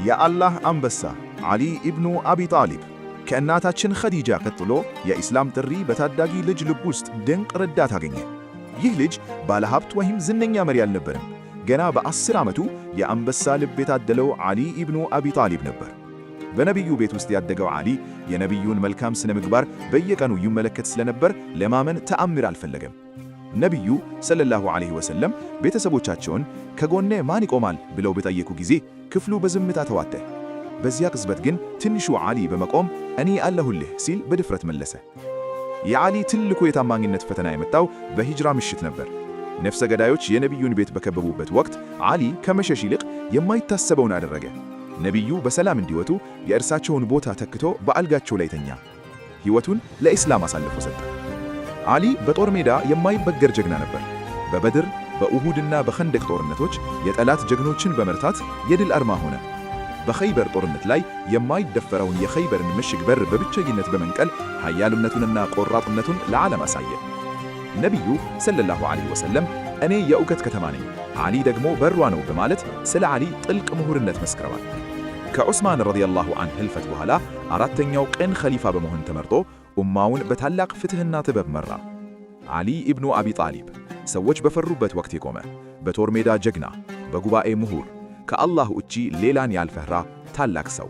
የአላህ አንበሳ ዓሊ ኢብኑ አቢ ጣሊብ ከእናታችን ኸዲጃ ቀጥሎ የኢስላም ጥሪ በታዳጊ ልጅ ልብ ውስጥ ድንቅ ረዳት አገኘ። ይህ ልጅ ባለሀብት ወይም ዝነኛ መሪ አልነበረም። ገና በ10 ዓመቱ የአንበሳ ልብ የታደለው ዓሊ ኢብኑ አቢ ጣሊብ ነበር። በነቢዩ ቤት ውስጥ ያደገው ዓሊ የነቢዩን መልካም ስነ ምግባር በየቀኑ ይመለከት ስለነበር ለማመን ተአምር አልፈለገም። ነቢዩ ሰለላሁ ዐለይሂ ወሰለም ቤተሰቦቻቸውን ከጎኔ ማን ይቆማል ብለው በጠየቁ ጊዜ ክፍሉ በዝምታ ተዋጠ። በዚያ ቅጽበት ግን ትንሹ ዓሊ በመቆም እኔ አለሁልህ ሲል በድፍረት መለሰ። የዓሊ ትልቁ የታማኝነት ፈተና የመጣው በሂጅራ ምሽት ነበር። ነፍሰ ገዳዮች የነቢዩን ቤት በከበቡበት ወቅት ዓሊ ከመሸሽ ይልቅ የማይታሰበውን አደረገ። ነቢዩ በሰላም እንዲወጡ የእርሳቸውን ቦታ ተክቶ በአልጋቸው ላይ ተኛ። ሕይወቱን ለኢስላም አሳልፎ ሰጠ። ዓሊ በጦር ሜዳ የማይበገር ጀግና ነበር። በበድር በኡሁድና በኸንደቅ ጦርነቶች የጠላት ጀግኖችን በመርታት የድል አርማ ሆነ። በኸይበር ጦርነት ላይ የማይደፈረውን የኸይበርን ምሽግ በር በብቸኝነት በመንቀል ኃያልነቱንና ቆራጥነቱን ለዓለም አሳየ። ነቢዩ ሰለላሁ ዐለይሂ ወሰለም እኔ የእውቀት ከተማ ነኝ፣ ዓሊ ደግሞ በሯ ነው በማለት ስለ ዓሊ ጥልቅ ምሁርነት መስክረዋል። ከዑስማን ረዲየላሁ ዐንሁ ሕልፈት በኋላ አራተኛው ቅን ኸሊፋ በመሆን ተመርጦ ኡማውን በታላቅ ፍትሕና ጥበብ መራ። ዓሊ ኢብኑ አቢ ጣሊብ ሰዎች በፈሩበት ወቅት የቆመ፣ በጦር ሜዳ ጀግና፣ በጉባኤ ምሁር፣ ከአላህ ውጪ ሌላን ያልፈራ ታላቅ ሰው።